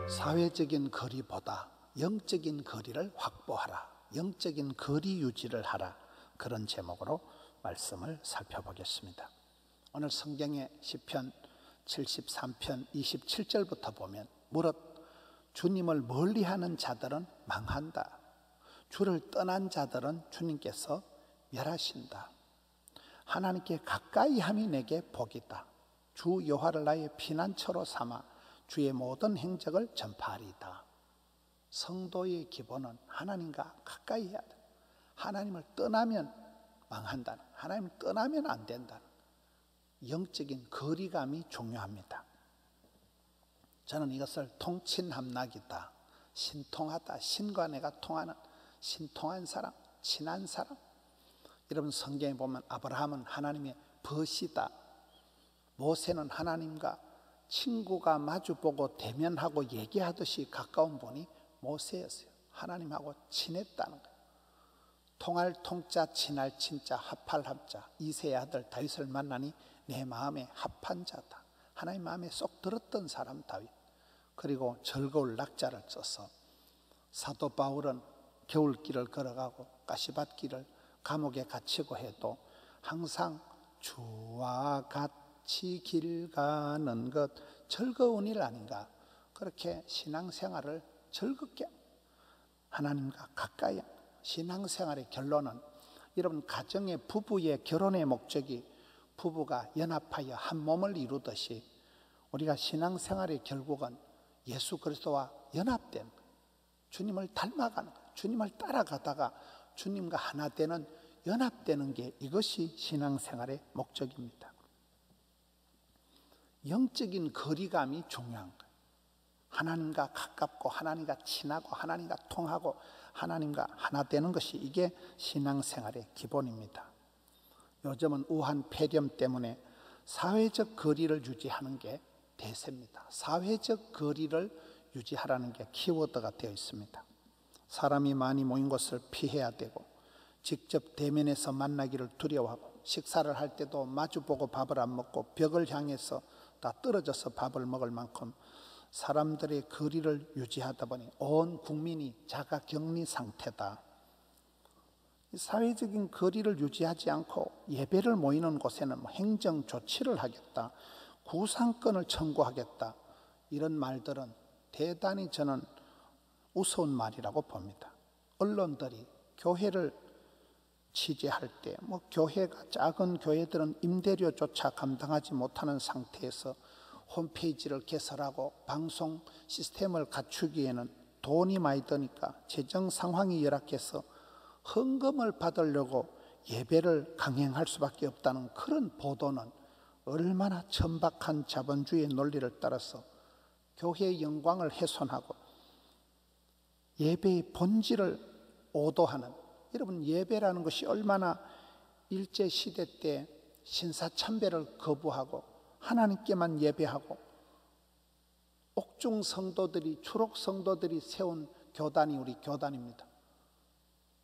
사회적인 거리보다 영적인 거리를 확보하라, 영적인 거리 유지를 하라, 그런 제목으로 말씀을 살펴보겠습니다. 오늘 성경의 시편 73편 27절부터 보면 무릇 주님을 멀리하는 자들은 망한다, 주를 떠난 자들은 주님께서 멸하신다. 하나님께 가까이 함이 내게 복이다. 주 여호와를 나의 피난처로 삼아 주의 모든 행적을 전파하리이다. 성도의 기본은 하나님과 가까이 해야 돼. 하나님을 떠나면 망한다는, 하나님을 떠나면 안 된다는 영적인 거리감이 중요합니다. 저는 이것을 통친함락이다, 신통하다, 신과 내가 통하는 신통한 사람, 친한 사람. 여러분 성경에 보면 아브라함은 하나님의 벗이다, 모세는 하나님과 친구가 마주보고 대면하고 얘기하듯이 가까운 분이 모세였어요. 하나님하고 친했다는 거예요. 통할 통자, 친할 친자, 합할 합자. 이새의 아들 다윗을 만나니 내 마음에 합한 자다. 하나님 마음에 쏙 들었던 사람 다윗. 그리고 즐거울 낙자를 써서 사도 바울은 겨울길을 걸어가고 가시밭길을 감옥에 갇히고 해도 항상 주와 같이 길 가는 것 즐거운 일 아닌가. 그렇게 신앙생활을 즐겁게 하나님과 가까이. 신앙생활의 결론은 여러분 가정의 부부의 결혼의 목적이 부부가 연합하여 한 몸을 이루듯이 우리가 신앙생활의 결국은 예수 그리스도와 연합된, 주님을 닮아가는, 주님을 따라가다가 주님과 하나 되는, 연합되는 게 이것이 신앙생활의 목적입니다. 영적인 거리감이 중요한 거예요. 하나님과 가깝고 하나님과 친하고 하나님과 통하고 하나님과 하나 되는 것이 이게 신앙생활의 기본입니다. 요즘은 우한 폐렴 때문에 사회적 거리를 유지하는 게 대세입니다. 사회적 거리를 유지하라는 게 키워드가 되어 있습니다. 사람이 많이 모인 곳을 피해야 되고 직접 대면해서 만나기를 두려워하고 식사를 할 때도 마주보고 밥을 안 먹고 벽을 향해서 다 떨어져서 밥을 먹을 만큼 사람들의 거리를 유지하다 보니 온 국민이 자가격리 상태다. 사회적인 거리를 유지하지 않고 예배를 모이는 곳에는 행정 조치를 하겠다, 구상권을 청구하겠다, 이런 말들은 대단히 저는 우스운 말이라고 봅니다. 언론들이 교회를 취재할 때 교회가, 작은 교회들은 임대료조차 감당하지 못하는 상태에서 홈페이지를 개설하고 방송 시스템을 갖추기에는 돈이 많이 드니까 재정 상황이 열악해서 헌금을 받으려고 예배를 강행할 수밖에 없다는 그런 보도는 얼마나 천박한 자본주의 논리를 따라서 교회의 영광을 훼손하고 예배의 본질을 오도하는. 여러분 예배라는 것이 얼마나 일제시대 때 신사참배를 거부하고 하나님께만 예배하고 옥중 성도들이, 추록 성도들이 세운 교단이 우리 교단입니다.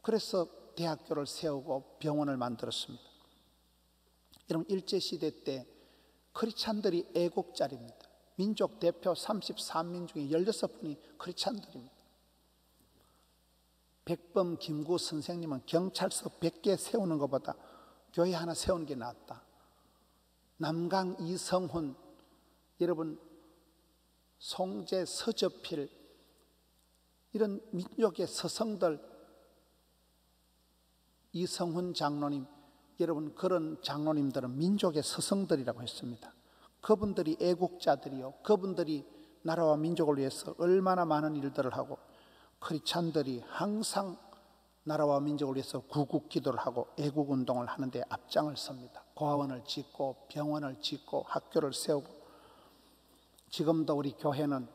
그래서 대학교를 세우고 병원을 만들었습니다. 여러분 일제시대 때 크리스찬들이 애국자입니다. 민족 대표 33민 중에 16분이 크리스찬들입니다. 백범 김구 선생님은 경찰서 100개 세우는 것보다 교회 하나 세우는 게 낫다. 남강 이성훈, 여러분 송제 서저필, 이런 민족의 서성들, 이성훈 장로님, 여러분 그런 장로님들은 민족의 서성들이라고 했습니다. 그분들이 애국자들이요, 그분들이 나라와 민족을 위해서 얼마나 많은 일들을 하고, 크리스찬들이 항상 나라와 민족을 위해서 구국기도를 하고 애국운동을 하는데 앞장을 섭니다. 고아원을 짓고 병원을 짓고 학교를 세우고. 지금도 우리 교회는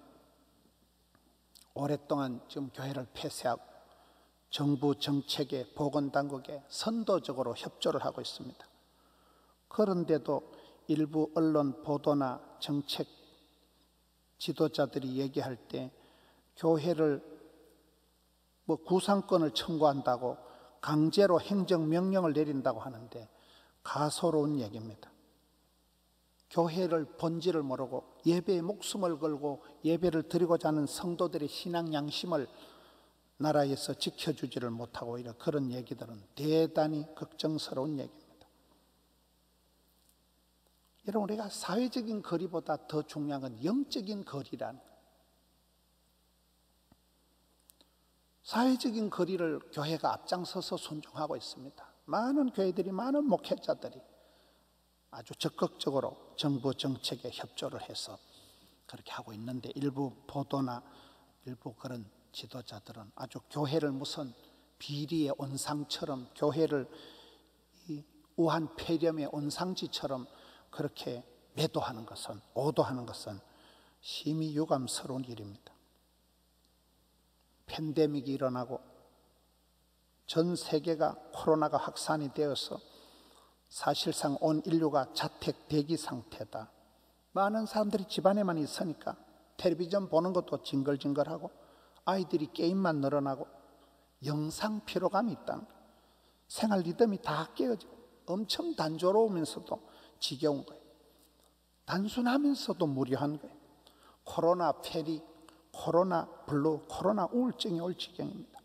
오랫동안 지금 교회를 폐쇄하고 정부 정책에, 보건당국에 선도적으로 협조를 하고 있습니다. 그런데도 일부 언론 보도나 정책 지도자들이 얘기할 때 교회를 구상권을 청구한다고 강제로 행정명령을 내린다고 하는데 가소로운 얘기입니다. 교회를 본질을 모르고 예배에 목숨을 걸고 예배를 드리고자 하는 성도들의 신앙 양심을 나라에서 지켜주지를 못하고 오히려 그런 얘기들은 대단히 걱정스러운 얘기입니다. 여러분, 우리가 사회적인 거리보다 더 중요한 건 영적인 거리라는 거예요. 사회적인 거리를 교회가 앞장서서 순종하고 있습니다. 많은 교회들이, 많은 목회자들이 아주 적극적으로 정부 정책에 협조를 해서 그렇게 하고 있는데, 일부 보도나 일부 그런 지도자들은 아주 교회를 무슨 비리의 온상처럼, 교회를 이 우한 폐렴의 온상지처럼 그렇게 매도하는 것은, 오도하는 것은 심히 유감스러운 일입니다. 팬데믹이 일어나고 전 세계가 코로나가 확산이 되어서 사실상 온 인류가 자택 대기 상태다. 많은 사람들이 집안에만 있으니까 텔레비전 보는 것도 징글징글하고 아이들이 게임만 늘어나고 영상 피로감이 있다는 거예요. 생활 리듬이 다 깨어지고 엄청 단조로우면서도 지겨운 거예요. 단순하면서도 무료한 거예요. 코로나 패닉, 코로나 블루, 코로나 우울증이 올 지경입니다.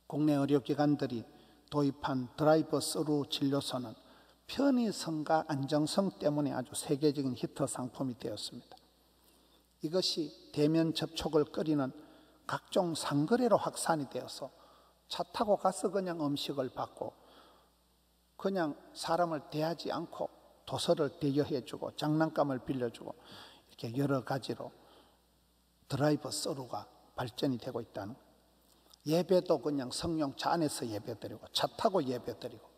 국내 의료기관들이 도입한 드라이브 스루 진료소는 편의성과 안정성 때문에 아주 세계적인 히트 상품이 되었습니다. 이것이 대면 접촉을 꺼리는 각종 상거래로 확산이 되어서 차 타고 가서 그냥 음식을 받고 그냥 사람을 대하지 않고 도서를 대여해주고 장난감을 빌려주고 이렇게 여러 가지로 드라이브 스루가 발전이 되고 있다는 거예요. 예배도 그냥 성령차 안에서 예배드리고 차 타고 예배드리고,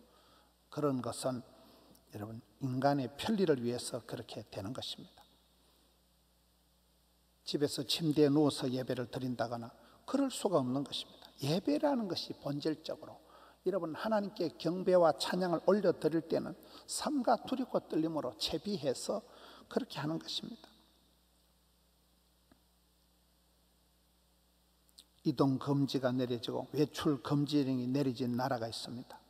그런 것은 여러분 인간의 편리를 위해서 그렇게 되는 것입니다. 집에서 침대에 누워서 예배를 드린다거나 그럴 수가 없는 것입니다. 예배라는 것이 본질적으로 여러분 하나님께 경배와 찬양을 올려드릴 때는 삼가 두렵고 떨림으로 채비해서 그렇게 하는 것입니다. 이동 금지가 내려지고 외출 금지령이 내려진 나라가 있습니다.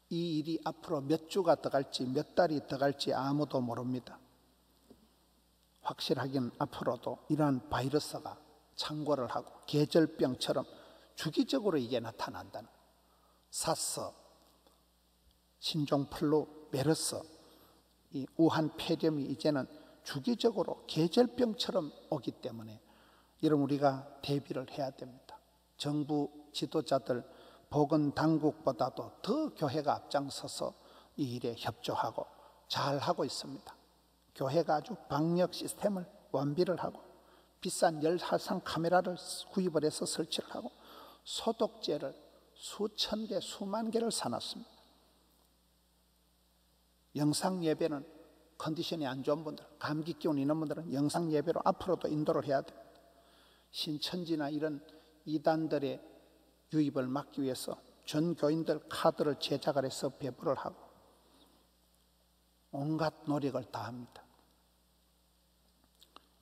이 일이 앞으로 몇 주가 더 갈지 몇 달이 더 갈지 아무도 모릅니다. 확실하긴 앞으로도 이러한 바이러스가 창궐을 하고 계절병처럼 주기적으로 이게 나타난다는, 사스, 신종플루, 메르스, 이 우한 폐렴이 이제는 주기적으로 계절병처럼 오기 때문에 여러분 우리가 대비를 해야 됩니다. 정부 지도자들, 보건당국보다도 더 교회가 앞장서서 이 일에 협조하고 잘하고 있습니다. 교회가 아주 방역 시스템을 완비를 하고 비싼 열화상 카메라를 구입을 해서 설치를 하고 소독제를 수천 개, 수만 개를 사놨습니다. 영상 예배는 컨디션이 안 좋은 분들, 감기 기운 있는 분들은 영상 예배로 앞으로도 인도를 해야 됩니다. 신천지나 이런 이단들의 유입을 막기 위해서 전 교인들 카드를 제작을 해서 배부를 하고 온갖 노력을 다합니다.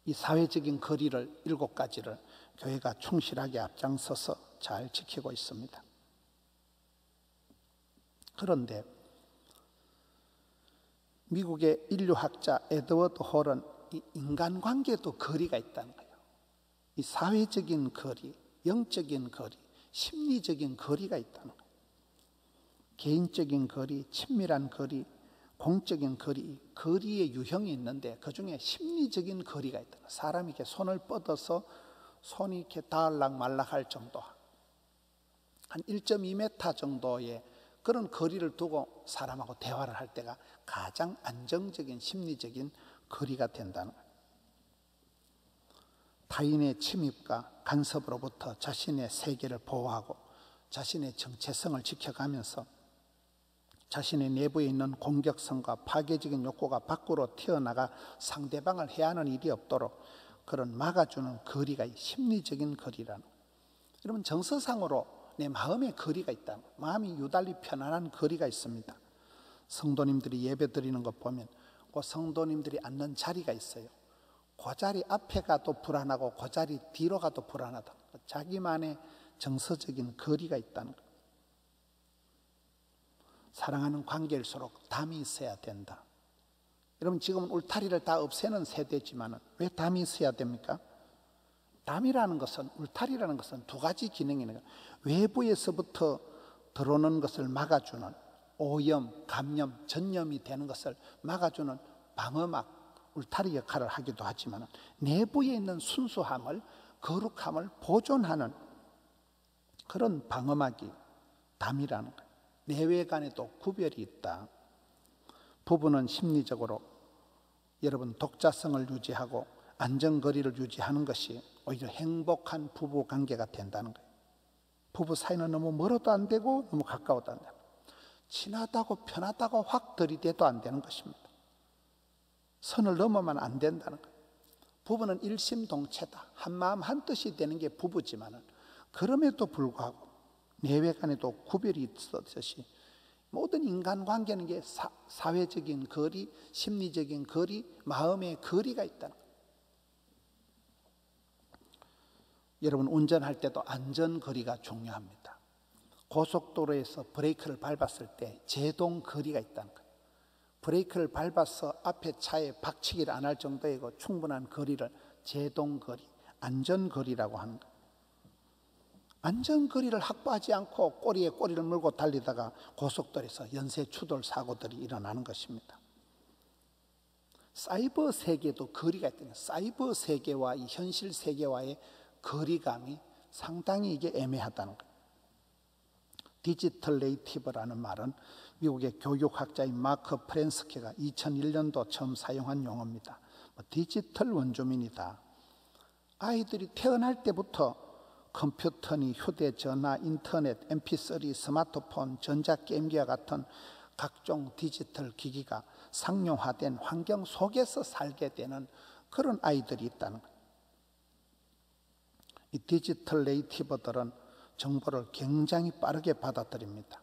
이 사회적인 거리를 7가지를 교회가 충실하게 앞장서서 잘 지키고 있습니다. 그런데 미국의 인류학자 에드워드 홀은 이 인간관계도 거리가 있다는 거예요. 이 사회적인 거리, 영적인 거리, 심리적인 거리가 있다는 거예요. 개인적인 거리, 친밀한 거리, 공적인 거리, 거리의 유형이 있는데 그 중에 심리적인 거리가 있다는 거예요. 사람이 이렇게 손을 뻗어서 손이 이렇게 닿을락 말락할 정도, 한 1.2m 정도의 그런 거리를 두고 사람하고 대화를 할 때가 가장 안정적인 심리적인 거리가 된다는 거예요. 타인의 침입과 간섭으로부터 자신의 세계를 보호하고 자신의 정체성을 지켜가면서 자신의 내부에 있는 공격성과 파괴적인 욕구가 밖으로 튀어나가 상대방을 해하는 일이 없도록 그런 막아주는 거리가 심리적인 거리라는 거예요. 여러분 정서상으로 내 마음의 거리가 있다. 마음이 유달리 편안한 거리가 있습니다. 성도님들이 예배 드리는 것 보면 그 성도님들이 앉는 자리가 있어요. 그 자리 앞에 가도 불안하고 그 자리 뒤로 가도 불안하다. 자기만의 정서적인 거리가 있다는 거예요. 사랑하는 관계일수록 담이 있어야 된다. 여러분 지금은 울타리를 다 없애는 세대지만 왜 담이 있어야 됩니까? 담이라는 것은, 울타리라는 것은 두 가지 기능이 있는 거예요. 외부에서부터 들어오는 것을 막아주는, 오염, 감염, 전염이 되는 것을 막아주는 방어막, 울타리 역할을 하기도 하지만 내부에 있는 순수함을, 거룩함을 보존하는 그런 방어막이 담이라는 거예요. 내외 간에도 구별이 있다. 부부는 심리적으로 여러분 독자성을 유지하고 안전거리를 유지하는 것이 오히려 행복한 부부 관계가 된다는 거예요. 부부 사이는 너무 멀어도 안 되고 너무 가까워도 안 되고, 친하다고 편하다고 확 들이대도 안 되는 것입니다. 선을 넘으면 안 된다는 거예요. 부부는 일심동체다. 한마음 한뜻이 되는 게 부부지만은 그럼에도 불구하고 내외 간에도 구별이 있었듯이 모든 인간관계는 게 사회적인 거리, 심리적인 거리, 마음의 거리가 있다는 거예요. 여러분 운전할 때도 안전거리가 중요합니다. 고속도로에서 브레이크를 밟았을 때 제동거리가 있다는 거예요. 브레이크를 밟아서 앞에 차에 박치기를 안 할 정도이고 충분한 거리를 제동거리, 안전거리라고 하는 거예요. 안전거리를 확보하지 않고 꼬리에 꼬리를 물고 달리다가 고속도로에서 연쇄 추돌 사고들이 일어나는 것입니다. 사이버 세계도 거리가 있다는 거예요. 사이버 세계와 이 현실 세계와의 거리감이 상당히 이게 애매하다는 거예요. 디지털 네이티브라는 말은 미국의 교육학자인 마크 프렌스케가 2001년도 처음 사용한 용어입니다. 디지털 원주민이다. 아이들이 태어날 때부터 컴퓨터니 휴대전화, 인터넷, mp3, 스마트폰, 전자게임기와 같은 각종 디지털 기기가 상용화된 환경 속에서 살게 되는 그런 아이들이 있다는 거예요. 이 디지털 네이티브들은 정보를 굉장히 빠르게 받아들입니다.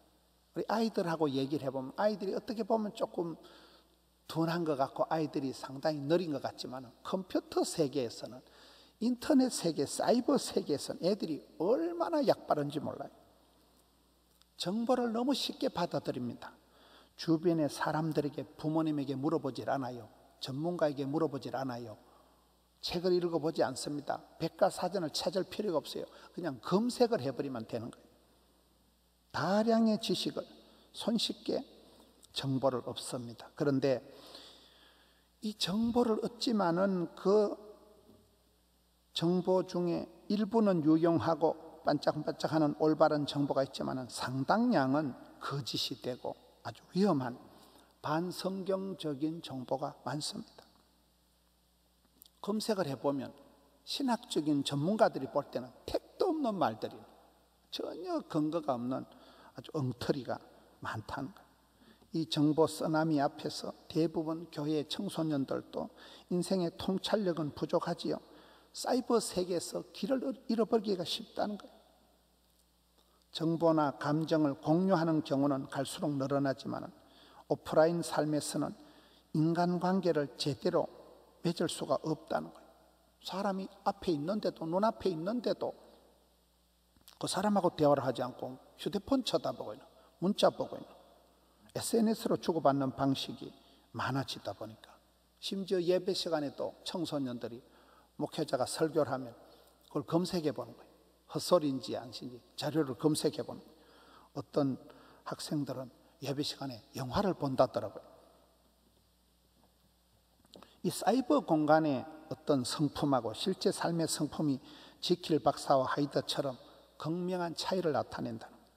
우리 아이들하고 얘기를 해보면 아이들이 어떻게 보면 조금 둔한 것 같고 아이들이 상당히 느린 것 같지만 컴퓨터 세계에서는, 인터넷 세계, 사이버 세계에서는 애들이 얼마나 약빠른지 몰라요. 정보를 너무 쉽게 받아들입니다. 주변의 사람들에게, 부모님에게 물어보질 않아요. 전문가에게 물어보질 않아요. 책을 읽어보지 않습니다. 백과사전을 찾을 필요가 없어요. 그냥 검색을 해버리면 되는 거예요. 다량의 지식을 손쉽게 정보를 얻습니다. 그런데 이 정보를 얻지만은 그 정보 중에 일부는 유용하고 반짝반짝하는 올바른 정보가 있지만은 상당량은 거짓이 되고 아주 위험한 반성경적인 정보가 많습니다. 검색을 해보면 신학적인 전문가들이 볼 때는 택도 없는 말들이, 전혀 근거가 없는 아주 엉터리가 많다는 거예요. 이 정보 쓰나미 앞에서 대부분 교회 청소년들도 인생의 통찰력은 부족하지요. 사이버 세계에서 길을 잃어버리기가 쉽다는 거예요. 정보나 감정을 공유하는 경우는 갈수록 늘어나지만 오프라인 삶에서는 인간관계를 제대로 맺을 수가 없다는 거예요. 사람이 앞에 있는데도, 눈앞에 있는데도 그 사람하고 대화를 하지 않고 휴대폰 쳐다보고 있는, 문자 보고 있는, SNS로 주고받는 방식이 많아지다 보니까 심지어 예배 시간에도 청소년들이 목회자가 설교를 하면 그걸 검색해 보는 거예요. 헛소리인지 아닌지 자료를 검색해 보는 거예요. 어떤 학생들은 예배 시간에 영화를 본다더라고요. 이 사이버 공간의 어떤 성품하고 실제 삶의 성품이 지킬 박사와 하이드처럼 극명한 차이를 나타낸다는 거예요.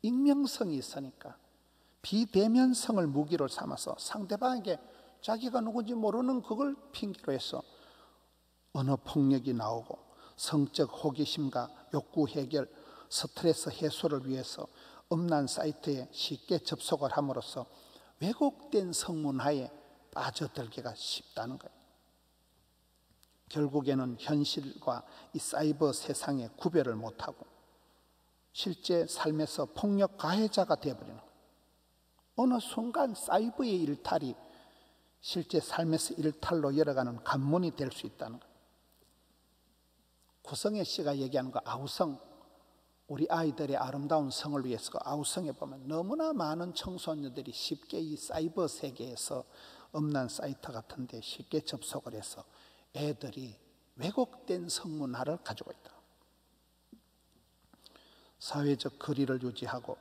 익명성이 있으니까 비대면성을 무기로 삼아서 상대방에게 자기가 누군지 모르는 그걸 핑계로 해서 언어 폭력이 나오고 성적 호기심과 욕구 해결, 스트레스 해소를 위해서 음란 사이트에 쉽게 접속을 함으로써 왜곡된 성문화에 빠져들기가 쉽다는 거예요. 결국에는 현실과 이 사이버 세상의 구별을 못하고 실제 삶에서 폭력 가해자가 되어버리는 거예요. 어느 순간 사이버의 일탈이 실제 삶에서 일탈로 열어가는 관문이 될 수 있다는 거예요. 구성애 씨가 얘기하는 거 아우성, 우리 아이들의 아름다운 성을 위해서 아우성에 보면 너무나 많은 청소년들이 쉽게 이 사이버 세계에서 음란 사이트 같은 데 쉽게 접속을 해서 애들이 왜곡된 성문화를 가지고 있다. 사회적 거리를 유지하고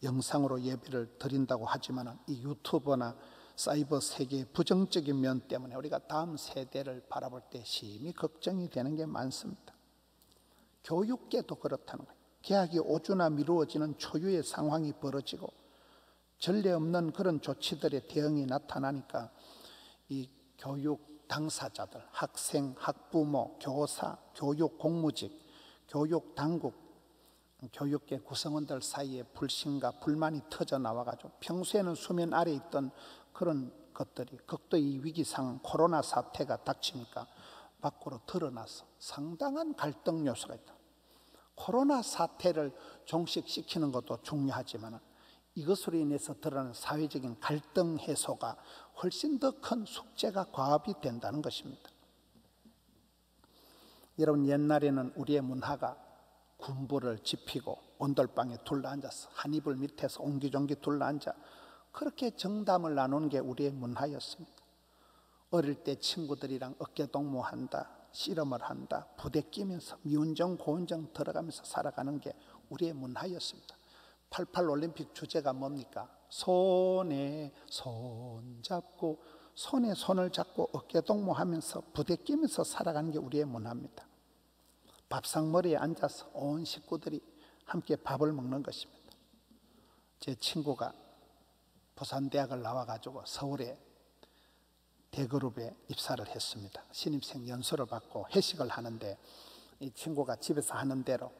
영상으로 예배를 드린다고 하지만 이 유튜버나 사이버 세계의 부정적인 면 때문에 우리가 다음 세대를 바라볼 때 심히 걱정이 되는 게 많습니다. 교육계도 그렇다는 거예요. 개학이 오주나 미루어지는 초유의 상황이 벌어지고 전례 없는 그런 조치들의 대응이 나타나니까 이 교육 당사자들, 학생, 학부모, 교사, 교육 공무직, 교육 당국, 교육계 구성원들 사이에 불신과 불만이 터져 나와가지고 평소에는 수면 아래에 있던 그런 것들이 극도의 위기상 코로나 사태가 닥치니까 밖으로 드러나서 상당한 갈등 요소가 있다. 코로나 사태를 종식시키는 것도 중요하지만 이것으로 인해서 드러나는 사회적인 갈등 해소가 훨씬 더 큰 숙제가 과업이 된다는 것입니다. 여러분, 옛날에는 우리의 문화가 군부를 지피고 온돌방에 둘러앉아서 한 이불 밑에서 옹기종기 둘러앉아 그렇게 정담을 나누는 게 우리의 문화였습니다. 어릴 때 친구들이랑 어깨동무한다, 씨름을 한다, 부대 끼면서 미운정 고운정 들어가면서 살아가는 게 우리의 문화였습니다. 88 올림픽 주제가 뭡니까? 손에 손 잡고 손에 손을 잡고 어깨동무하면서 부대 끼면서 살아가는 게 우리의 문화입니다. 밥상머리에 앉아서 온 식구들이 함께 밥을 먹는 것입니다. 제 친구가 부산대학을 나와가지고 서울에 대그룹에 입사를 했습니다. 신입생 연수를 받고 회식을 하는데 이 친구가 집에서 하는 대로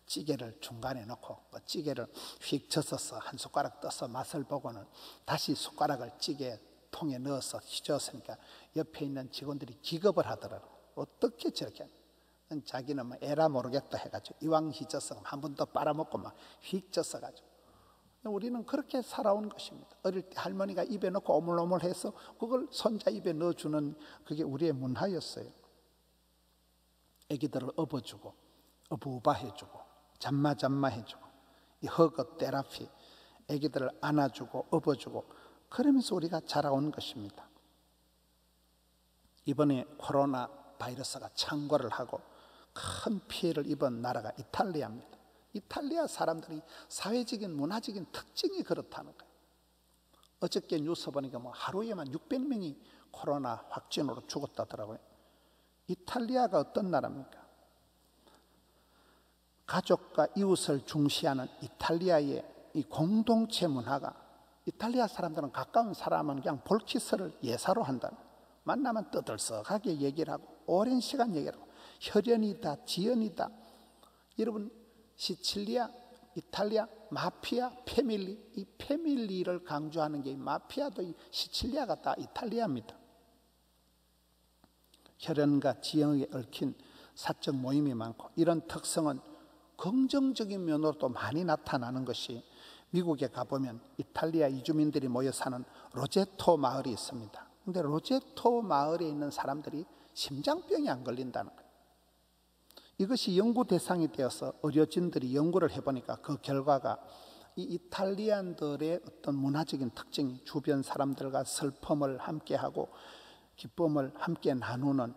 찌개를 중간에 넣고 찌개를 휙 젖어서 한 숟가락 떠서 맛을 보고는 다시 숟가락을 찌개통에 넣어서 휘저었으니까 옆에 있는 직원들이 기겁을 하더라고요. 어떻게 저렇게 하냐. 자기는 뭐 에라 모르겠다 해가지고 이왕 휘져서 한 번 더 빨아먹고 막 휙 젖어가지고. 우리는 그렇게 살아온 것입니다. 어릴 때 할머니가 입에 넣고 오물오물해서 그걸 손자 입에 넣어주는 그게 우리의 문화였어요. 애기들을 업어주고 어부바 해주고 잠마 해주고 이 허거 테라피, 애기들을 안아주고 업어주고 그러면서 우리가 자라온 것입니다. 이번에 코로나 바이러스가 창궐을 하고 큰 피해를 입은 나라가 이탈리아입니다. 이탈리아 사람들이 사회적인 문화적인 특징이 그렇다는 거예요. 어저께 뉴스 보니까 뭐 하루에만 600명이 코로나 확진으로 죽었다더라고요. 이탈리아가 어떤 나라입니까? 가족과 이웃을 중시하는 이탈리아의 이 공동체 문화가, 이탈리아 사람들은 가까운 사람은 그냥 볼키스를 예사로 한다는, 만나면 떠들썩하게 얘기를 하고 오랜 시간 얘기를 하고 혈연이다 지연이다. 여러분, 시칠리아, 이탈리아, 마피아, 패밀리, 이 패밀리를 강조하는 게 마피아도 이 시칠리아가 다 이탈리아입니다. 혈연과 지연에 얽힌 사적 모임이 많고 이런 특성은 긍정적인 면으로도 많이 나타나는 것이, 미국에 가보면 이탈리아 이주민들이 모여 사는 로제토 마을이 있습니다. 그런데 로제토 마을에 있는 사람들이 심장병이 안 걸린다는 거예요. 이것이 연구 대상이 되어서 의료진들이 연구를 해보니까 그 결과가 이 이탈리안들의 어떤 문화적인 특징이 주변 사람들과 슬픔을 함께하고 기쁨을 함께 나누는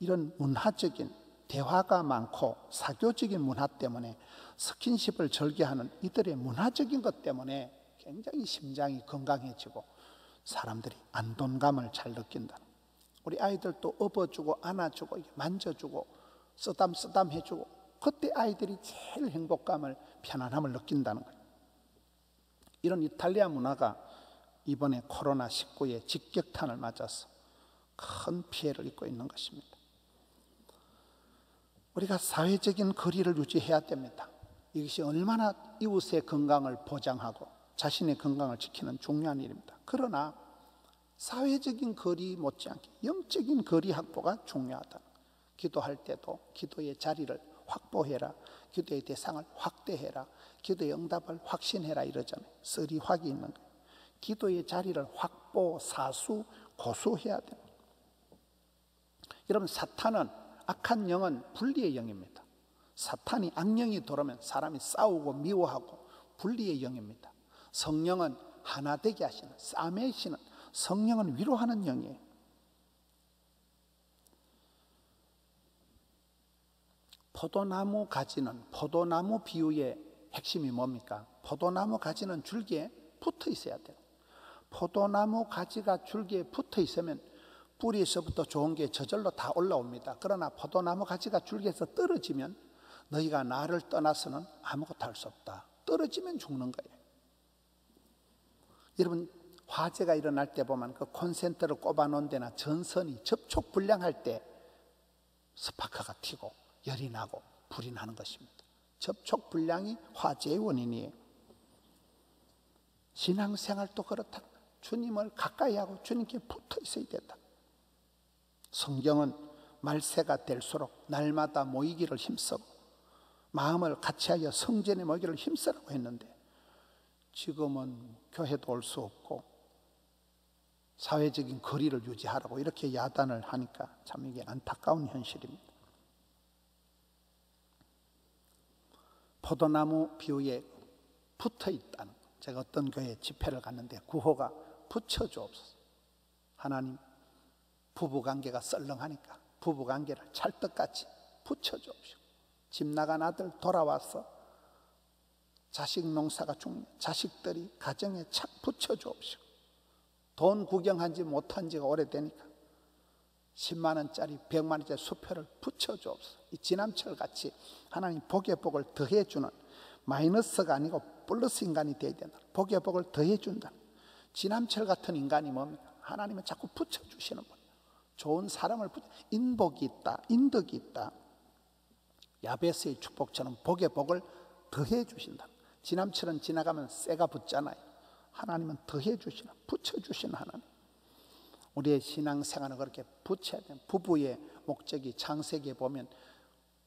이런 문화적인 대화가 많고 사교적인 문화 때문에 스킨십을 즐겨하는 이들의 문화적인 것 때문에 굉장히 심장이 건강해지고 사람들이 안돈감을 잘 느낀다. 우리 아이들도 업어주고 안아주고 만져주고 쓰담쓰담 해주고 그때 아이들이 제일 행복감을, 편안함을 느낀다는 거예요. 이런 이탈리아 문화가 이번에 코로나19의 직격탄을 맞아서 큰 피해를 입고 있는 것입니다. 우리가 사회적인 거리를 유지해야 됩니다. 이것이 얼마나 이웃의 건강을 보장하고 자신의 건강을 지키는 중요한 일입니다. 그러나 사회적인 거리 못지않게 영적인 거리 확보가 중요하다. 기도할 때도 기도의 자리를 확보해라, 기도의 대상을 확대해라, 기도의 응답을 확신해라 이러잖아요. 쓰리 확이 있는 거예요. 기도의 자리를 확보, 사수, 고수해야 됩니다. 여러분, 사탄은, 악한 영은 분리의 영입니다. 사탄이, 악령이 들어오면 사람이 싸우고 미워하고 분리의 영입니다. 성령은 하나 되게 하시는, 싸매시는, 성령은 위로하는 영이에요. 포도나무 가지는, 포도나무 비유의 핵심이 뭡니까? 포도나무 가지는 줄기에 붙어 있어야 돼요. 포도나무 가지가 줄기에 붙어 있으면 뿌리에서부터 좋은 게 저절로 다 올라옵니다. 그러나 포도나무 가지가 줄기에서 떨어지면 너희가 나를 떠나서는 아무것도 할 수 없다. 떨어지면 죽는 거예요. 여러분, 화재가 일어날 때 보면 그 콘센트를 꼽아 놓은 데나 전선이 접촉 불량할 때 스파크가 튀고 열이 나고 불이 나는 것입니다. 접촉 불량이 화재의 원인이에요. 신앙생활도 그렇다. 주님을 가까이 하고 주님께 붙어 있어야 된다. 성경은 말세가 될수록 날마다 모이기를 힘쓰고 마음을 같이하여 성전에 모이기를 힘쓰라고 했는데 지금은 교회도 올 수 없고 사회적인 거리를 유지하라고 이렇게 야단을 하니까 참 이게 안타까운 현실입니다. 포도나무 비유에 붙어 있다는 것. 제가 어떤 교회 집회를 갔는데 구호가 붙여주옵소서. 하나님, 부부관계가 썰렁하니까 부부관계를 찰떡같이 붙여주옵시고, 집 나간 아들 돌아와서 자식 농사가 죽는 자식들이 가정에 착 붙여주옵시고, 돈 구경한지 못한 지가 오래되니까 10만 원짜리 100만 원짜리 수표를 붙여주옵소서. 이 지남철 같이 하나님 복의 복을 더해주는, 마이너스가 아니고 플러스 인간이 되어야 된다. 복의 복을 더해준다. 지남철 같은 인간이 뭡니까? 하나님은 자꾸 붙여주시는 분. 좋은 사람을 인복이 있다, 인덕이 있다. 야베스의 축복처럼 복의 복을 더해주신다. 지남철은 지나가면 쇠가 붙잖아요. 하나님은 더해주시는, 붙여주시는 하나님. 우리의 신앙생활은 그렇게 붙여야 돼요. 부부의 목적이 창세기에 보면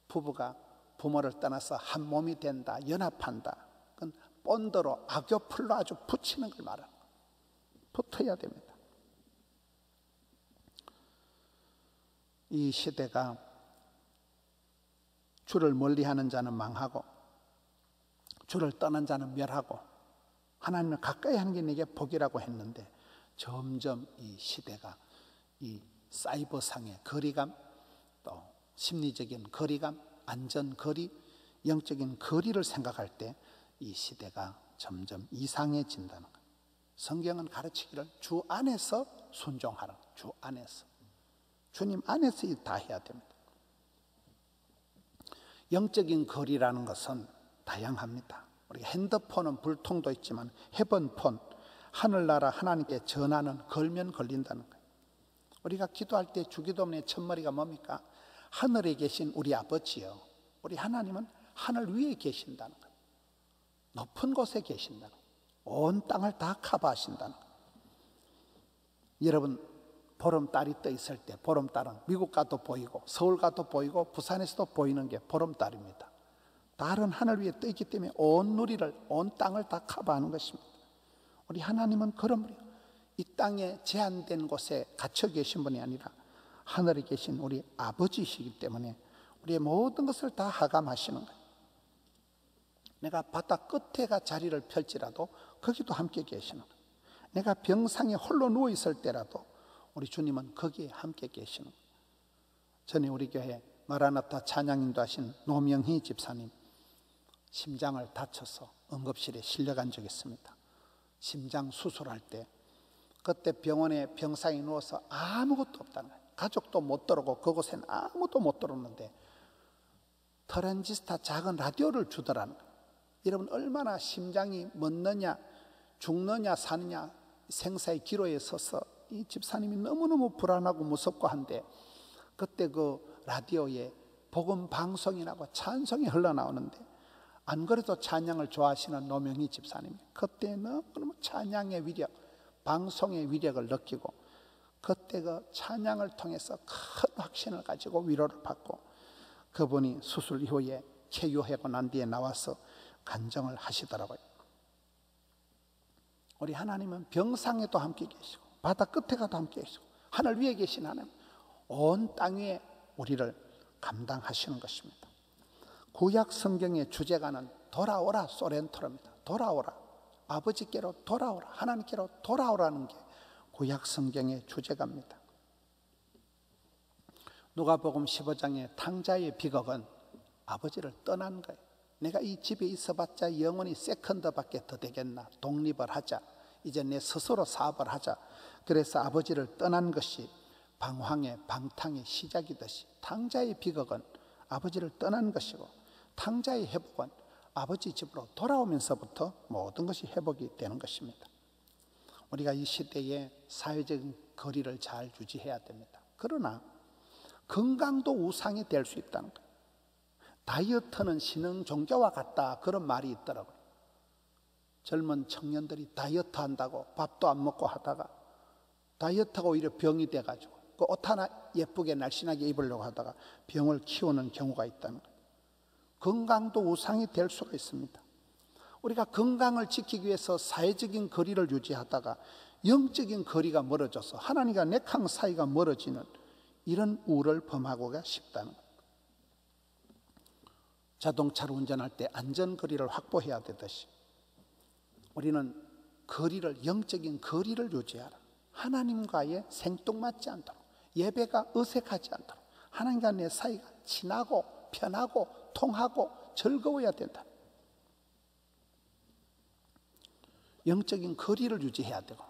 부부가 부모를 떠나서 한 몸이 된다, 연합한다. 그건 본드로 악교풀로 아주 붙이는 걸 말하는 거예요. 붙어야 됩니다. 이 시대가 주를 멀리하는 자는 망하고 주를 떠난 자는 멸하고 하나님을 가까이 하는 게 내게 복이라고 했는데 점점 이 시대가 이 사이버상의 거리감, 또 심리적인 거리감, 안전거리, 영적인 거리를 생각할 때 이 시대가 점점 이상해진다는 거예요. 성경은 가르치기를 주 안에서 순종하라. 주 안에서. 주님 안에서 다 해야 됩니다. 영적인 거리라는 것은 다양합니다. 우리 핸드폰은 불통도 있지만 헤븐폰, 하늘나라 하나님께 전하는 걸면 걸린다는 거예요. 우리가 기도할 때 주기도문의 첫머리가 뭡니까? 하늘에 계신 우리 아버지요. 우리 하나님은 하늘 위에 계신다는 거예요. 높은 곳에 계신다는 거예요. 온 땅을 다 커버하신다는 거예요. 여러분, 보름달이 떠 있을 때 보름달은 미국 가도 보이고 서울 가도 보이고 부산에서도 보이는 게 보름달입니다. 달은 하늘 위에 떠 있기 때문에 온 누리를, 온 땅을 다 커버하는 것입니다. 우리 하나님은 그런 분이에요. 이 땅에 제한된 곳에 갇혀 계신 분이 아니라 하늘에 계신 우리 아버지이시기 때문에 우리의 모든 것을 다 하감하시는 거예요. 내가 바다 끝에가 자리를 펼지라도 거기도 함께 계시는 거예요. 내가 병상에 홀로 누워 있을 때라도 우리 주님은 거기에 함께 계시는 거예요. 전에 우리 교회 마라나타 찬양인도 하신 노명희 집사님 심장을 다쳐서 응급실에 실려간 적이 있습니다. 심장 수술할 때 그때 병원에 병상에 누워서 아무것도 없다는 거예요. 가족도 못 들어오고 그곳엔 아무도 못 들어오는데 트랜지스타 작은 라디오를 주더라는 거예요. 여러분, 얼마나 심장이 멎느냐 죽느냐 사느냐 생사의 기로에 서서 이 집사님이 너무너무 불안하고 무섭고 한데 그때 그 라디오에 복음 방송이 나고 찬송이 흘러나오는데 안 그래도 찬양을 좋아하시는 노명희 집사님이 그때 너무너무 찬양의 위력, 방송의 위력을 느끼고 그때 그 찬양을 통해서 큰 확신을 가지고 위로를 받고 그분이 수술 이후에 쾌유하고 난 뒤에 나와서 간증을 하시더라고요. 우리 하나님은 병상에도 함께 계시고 바다 끝에 가도 함께 계시고 하늘 위에 계신 하나님, 온 땅 위에 우리를 감당하시는 것입니다. 구약 성경의 주제가는 돌아오라 소렌토입니다. 돌아오라, 아버지께로 돌아오라, 하나님께로 돌아오라는 게 구약 성경의 주제가입니다. 누가복음 15장의 탕자의 비극은 아버지를 떠난 거예요. 내가 이 집에 있어봤자 영원히 세컨드밖에 더 되겠나. 독립을 하자. 이제 내 스스로 사업을 하자. 그래서 아버지를 떠난 것이 방황의 방탕의 시작이듯이 탕자의 비극은 아버지를 떠난 것이고 탕자의 회복은 아버지 집으로 돌아오면서부터 모든 것이 회복이 되는 것입니다. 우리가 이 시대에 사회적인 거리를 잘 유지해야 됩니다. 그러나 건강도 우상이 될 수 있다는 거예요. 다이어트는 신흥 종교와 같다, 그런 말이 있더라고요. 젊은 청년들이 다이어트 한다고 밥도 안 먹고 하다가 다이어트가 오히려 병이 돼가지고 그 옷 하나 예쁘게 날씬하게 입으려고 하다가 병을 키우는 경우가 있다는 거예요. 건강도 우상이 될 수가 있습니다. 우리가 건강을 지키기 위해서 사회적인 거리를 유지하다가 영적인 거리가 멀어져서 하나님과 내강 사이가 멀어지는 이런 우를 범하고가 쉽다는 거예요. 자동차를 운전할 때 안전거리를 확보해야 되듯이 우리는 거리를, 영적인 거리를 유지하라. 하나님과의 생뚱맞지 않도록, 예배가 어색하지 않도록, 하나님과 내 사이가 친하고 편하고 통하고 즐거워야 된다. 영적인 거리를 유지해야 되고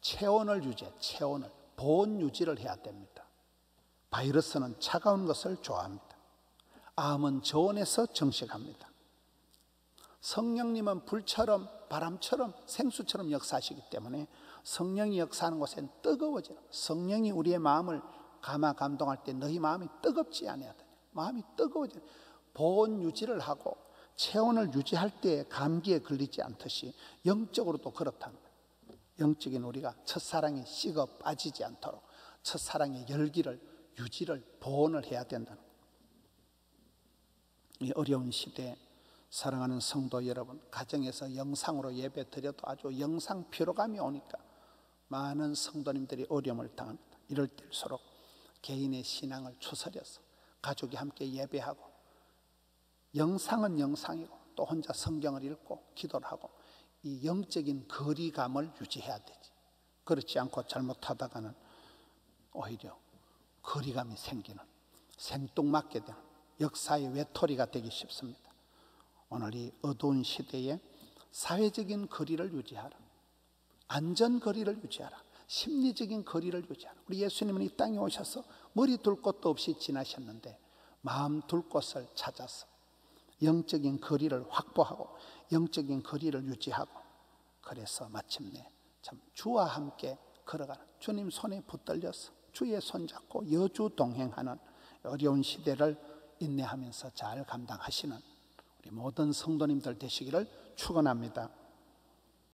체온을 유지해, 체온을, 보온 유지를 해야 됩니다. 바이러스는 차가운 것을 좋아합니다. 암은 저온에서 정식합니다. 성령님은 불처럼 바람처럼 생수처럼 역사하시기 때문에 성령이 역사하는 곳엔 뜨거워지는, 성령이 우리의 마음을 감화 감동할 때 너희 마음이 뜨겁지 않아야 돼. 마음이 뜨거워지는, 보온 유지를 하고 체온을 유지할 때 감기에 걸리지 않듯이 영적으로도 그렇다는 거예요. 영적인 우리가 첫사랑이 식어 빠지지 않도록 첫사랑의 열기를 유지를 보온을 해야 된다는 거예요. 이 어려운 시대에 사랑하는 성도 여러분, 가정에서 영상으로 예배 드려도 아주 영상 피로감이 오니까 많은 성도님들이 어려움을 당합니다. 이럴 때일수록 개인의 신앙을 추스려서 가족이 함께 예배하고, 영상은 영상이고 또 혼자 성경을 읽고 기도를 하고 이 영적인 거리감을 유지해야 되지. 그렇지 않고 잘못하다가는 오히려 거리감이 생기는, 생뚱맞게 되는 역사의 외톨이가 되기 쉽습니다. 오늘 이 어두운 시대에 사회적인 거리를 유지하라. 안전거리를 유지하라. 심리적인 거리를 유지하라. 우리 예수님은 이 땅에 오셔서 머리 둘 곳도 없이 지나셨는데 마음 둘 곳을 찾아서 영적인 거리를 확보하고 영적인 거리를 유지하고, 그래서 마침내 참 주와 함께 걸어가는, 주님 손에 붙들려서 주의 손잡고 여주 동행하는 어려운 시대를 인내하면서 잘 감당하시는 우리 모든 성도님들 되시기를 축원합니다.